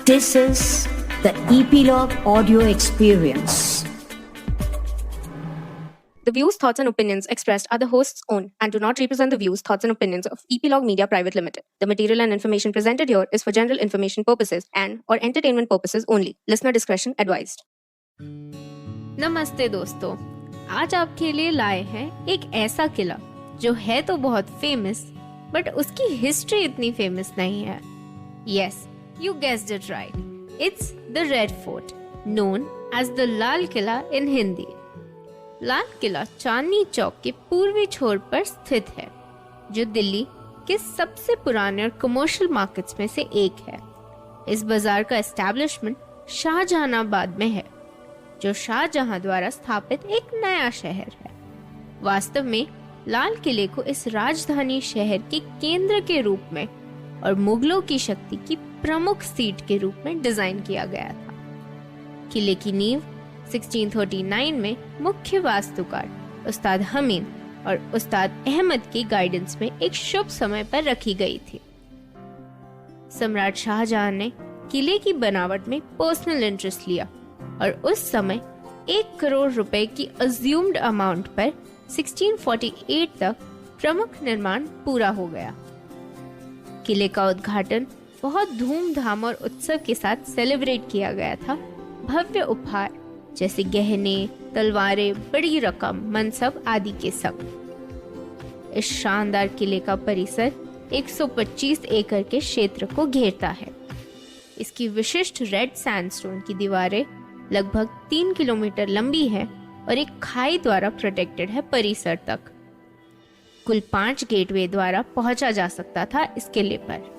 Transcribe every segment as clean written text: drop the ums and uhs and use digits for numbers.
This is the Epilogue Audio Experience. The views, thoughts, and opinions expressed are the host's own and do not represent the views, thoughts, and opinions of Epilogue Media Private Limited. The material and information presented here is for general information purposes and/or entertainment purposes only. Listener discretion advised. नमस्ते दोस्तों, आज आपके लिए लाए हैं एक ऐसा किला जो है तो बहुत फेमस बट उसकी हिस्ट्री इतनी फेमस नहीं है। Yes, you guessed it right, it's the Red Fort, known as the Lal Qila in Hindi. Lal Qila Chandni Chowk के पूर्वी छोर पर स्थित है, जो दिल्ली के सबसे पुराने और कमर्शियल मार्केट्स में से एक है। इस बाजार का एस्टैब्लिशमेंट शाहजहानाबाद में है, जो शाहजहां द्वारा स्थापित एक नया शहर है। वास्तव में लाल किले को इस राजधानी शहर के केंद्र के रूप में और मुगलों की शक्ति की प्रमुख सीट के रूप में डिजाइन किया गया था। किले की नींव 1639 में मुख्य वास्तुकार उस्ताद हमीद और उस्ताद अहमद की गाइडेंस में एक शुभ समय पर रखी गई थी। सम्राट शाहजहां ने किले की बनावट में पर्सनल इंटरेस्ट लिया और उस समय 1 करोड़ रुपए की अज्यूम्ड अमाउंट पर 1648 तक प्रमुख निर्माण पूरा हो गया। किले का उद्घाटन बहुत धूमधाम और उत्सव के साथ सेलिब्रेट किया गया था। भव्य उपहार जैसे गहने, तलवारें, बड़ी रकम, मनसब आदि के सब। इस शानदार किले का परिसर 125 एकड़ के क्षेत्र को घेरता है। इसकी विशिष्ट रेड सैंडस्टोन की दीवारें लगभग 3 किलोमीटर लंबी है और एक खाई द्वारा प्रोटेक्टेड है परिसर तक। कुल 5 गेटवे द्वारा पहुंचा जा सकता था इस किले पर,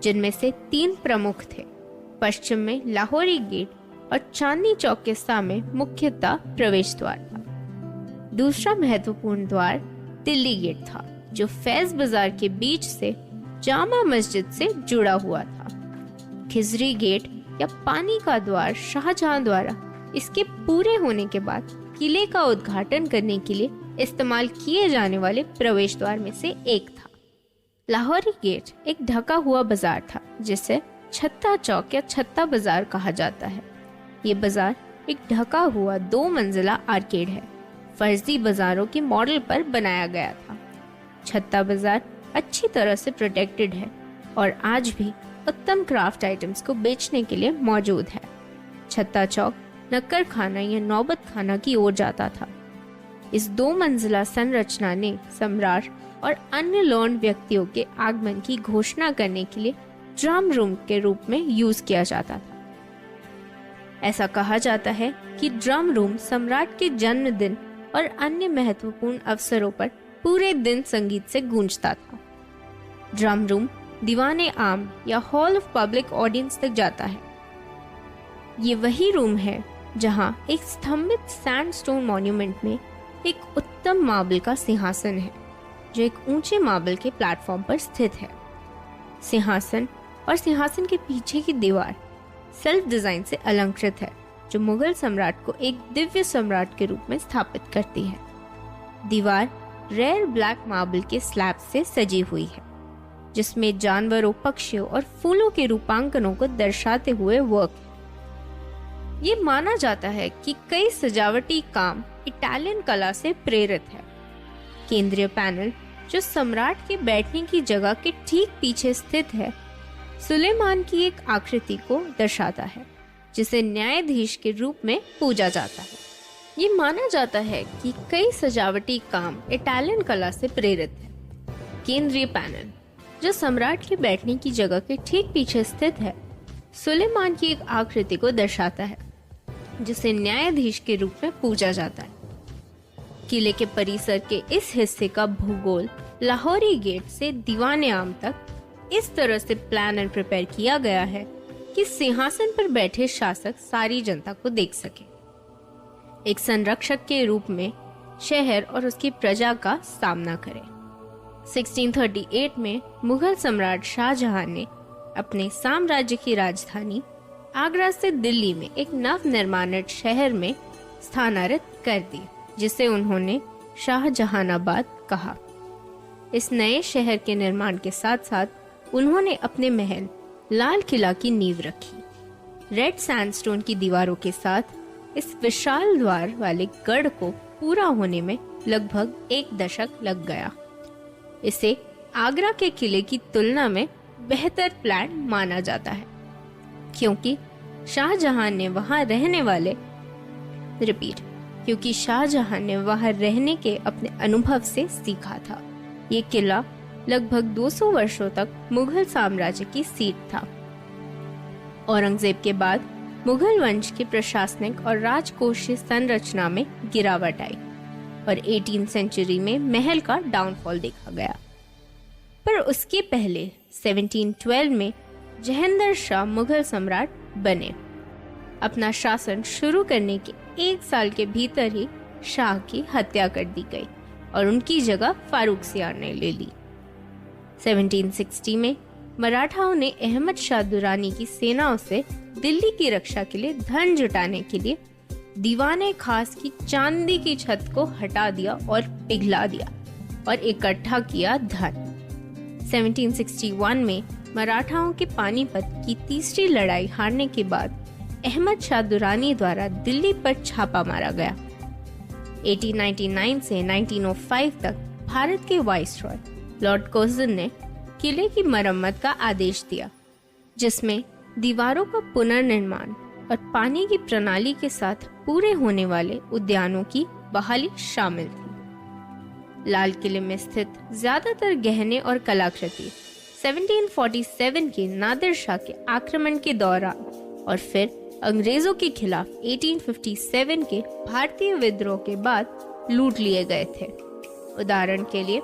जिनमें से 3 प्रमुख थे। पश्चिम में लाहौरी गेट और चांदनी चौक के सामने मुख्यतः प्रवेश द्वार था। दूसरा महत्वपूर्ण द्वार दिल्ली गेट था, जो फैज बाजार के बीच से जामा मस्जिद से जुड़ा हुआ था। खिजरी गेट या पानी का द्वार शाहजहां द्वारा इसके पूरे होने के बाद किले का उद्घाटन करने के लिए इस्तेमाल किए जाने वाले प्रवेश द्वार में से एक था। लाहौरी गेट एक ढका हुआ बाजार था, जिसे छत्ता चौक या छत्ता बाजार कहा जाता है। ये बाजार एक ढका हुआ 2 मंजिला आर्केड है, फर्जी बाजारों के मॉडल पर बनाया गया था। छत्ता बाजार अच्छी तरह से प्रोटेक्टेड है और आज भी उत्तम क्राफ्ट आइटम्स को बेचने के लिए मौजूद है। छत्ता चौक नक्कर खाना या नौबत खाना की ओर जाता था। इस 2 मंजिला संरचना ने सम्राट और अन्य लॉन्ड व्यक्तियों के आगमन की घोषणा करने के लिए ड्रम रूम के रूप में यूज किया जाता था। ऐसा कहा जाता है कि ड्रम रूम सम्राट के जन्मदिन और अन्य महत्वपूर्ण अवसरों पर पूरे दिन संगीत से गूंजता था। ड्रम रूम दीवाने आम या हॉल ऑफ पब्लिक ऑडियंस तक जाता है। ये वही रूम है जहां एक स्तंभित सैंडस्टोन मॉन्यूमेंट में एक उत्तम मार्बल का सिंहासन है, जो एक ऊंचे मार्बल के प्लेटफॉर्म पर स्थित है। सिंहासन और सिंहासन के पीछे की दीवार सेल्फ डिजाइन से अलंकृत है, जो मुगल सम्राट को एक दिव्य सम्राट के रूप में स्थापित करती है। दीवार रेयर ब्लैक मार्बल के स्लैब से सजी हुई है, जिसमें जानवरों, पक्षियों और फूलों के रूपांकनों को दर्शाते हुए वर्क है। ये माना जाता है कि कई सजावटी काम इटालियन कला से प्रेरित है। केंद्रीय पैनल, जो सम्राट के बैठने की जगह के ठीक पीछे स्थित है, सुलेमान की एक आकृति को दर्शाता है, जिसे न्यायाधीश के रूप में पूजा जाता है। ये माना जाता है कि कई सजावटी काम इटालियन कला से प्रेरित है। केंद्रीय पैनल, जो सम्राट के बैठने की जगह के ठीक पीछे स्थित है, सुलेमान की एक आकृति को दर्शाता है, जिसे न्यायाधीश के रूप में पूजा जाता है। किले के परिसर के इस हिस्से का भूगोल लाहौरी गेट से दीवाने आम तक इस तरह से प्लान एंड प्रिपेयर किया गया है कि सिंहासन पर बैठे शासक सारी जनता को देख सके। एक संरक्षक के रूप में शहर और उसकी प्रजा का सामना करे। 1638 में मुगल सम्राट शाहजहां ने अपने साम्राज्य की राजधानी आगरा से दिल्ली में एक नव निर्माणित शहर में स्थानांतरित कर दी, जिसे उन्होंने शाहजहानाबाद कहा। इस नए शहर के निर्माण के साथ साथ उन्होंने अपने महल लाल किला की नींव रखी। रेड सैंडस्टोन की दीवारों के साथ इस विशाल द्वार वाले गढ़ को पूरा होने में लगभग 1 दशक लग गया। इसे आगरा के किले की तुलना में बेहतर प्लान माना जाता है, क्योंकि शाहजहां ने वहां रहने के अपने अनुभव से सीखा था। ये किला लगभग 200 वर्षों तक मुगल साम्राज्य की सीट था। औरंगजेब के बाद मुगल वंश के प्रशासनिक और राजकोषीय संरचना में गिरावट आई और 18वीं सेंचुरी में महल का डाउनफॉल देखा गया। पर उसके पहले 1712 में जहांगीर शाह मुगल सम्राट बने। अपना शासन शुरू करने के 1 साल के भीतर ही शाह की हत्या कर दी गई और उनकी जगह फारूक सियार ने ले ली। 1760 में मराठाओं ने अहमद शाह दुरानी की सेनाओं से दिल्ली की रक्षा के लिए धन जुटाने के लिए दीवाने खास की चांदी की छत को हटा दिया और पिघला दिया और इकट्ठा किया धन। 1761 में मराठाओं के पानीपत की तीसरी लड़ाई हारने के बाद अहमद शाह दुरानी द्वारा दिल्ली पर छापा मारा गया। 1899 से 1905 तक भारत के वाइसरॉय लॉर्ड कर्जन ने किले की मरम्मत का आदेश दिया, जिसमें दीवारों का पुनर्निर्माण और पानी की प्रणाली के साथ पूरे होने वाले उद्यानों की बहाली शामिल थी। लाल किले में स्थित ज्यादातर गहने और कलाकृति 1747 के नादिर शाह के आक्रमण के दौरान और फिर अंग्रेजों के खिलाफ 1857 के भारतीय विद्रोह के बाद लूट लिए गए थे। उदाहरण के लिए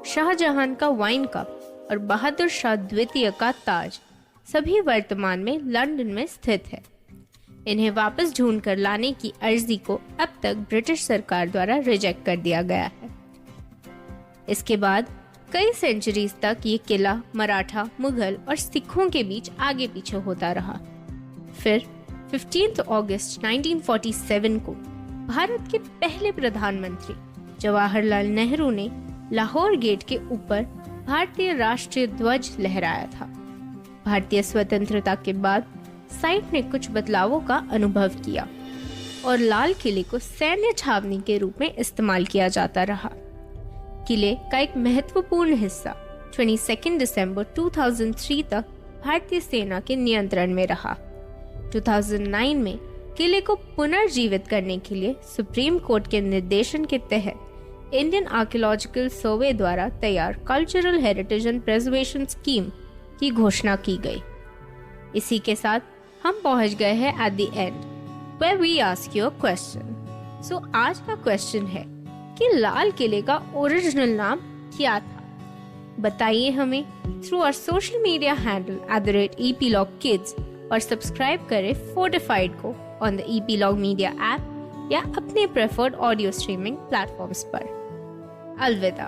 शाहजहां का वाइन कप और बहादुर शाह द्वितीय का ताज सभी वर्तमान में लंदन में स्थित है। इन्हें वापस ढूंढ कर लाने की अर्जी को अब तक ब्रिटिश सरकार द्वारा रिजेक्ट कर दिया गया है। इसके बाद कई सेंचुरीज तक ये किला मराठा, मुगल और सिखों के बीच आगे पीछे होता रहा। फिर 15 अगस्त 1947 को भारत के पहले प्रधानमंत्री जवाहरलाल नेहरू ने लाहौर गेट के ऊपर भारतीय राष्ट्रीय ध्वज लहराया था। भारतीय स्वतंत्रता के बाद साइट ने कुछ बदलावों का अनुभव किया और लाल किले को सैन्य छावनी के रूप में इस्तेमाल किया जाता रहा। किले का एक महत्वपूर्ण हिस्सा 22 दिसंबर 2003 तक भारतीय सेना के नियंत्रण में रहा। 2009 में किले को पुनर्जीवित करने के लिए सुप्रीम कोर्ट के निर्देशन के तहत इंडियन आर्कियोलॉजिकल सर्वे द्वारा तैयार cultural heritage and preservation scheme की घोषणा की गई। इसी के साथ हम पहुंच गए हैं at the end where we ask you a question. So आज का क्वेश्चन है कि लाल किले का ओरिजिनल नाम क्या था? बताइए हमें through our social media handle @EPlogKids और सब्सक्राइब करें फोर्टिफाइड को on the EPlog media app या अपने प्रेफर्ड ऑडियो स्ट्रीमिंग प्लेटफॉर्म्स पर। अलविदा।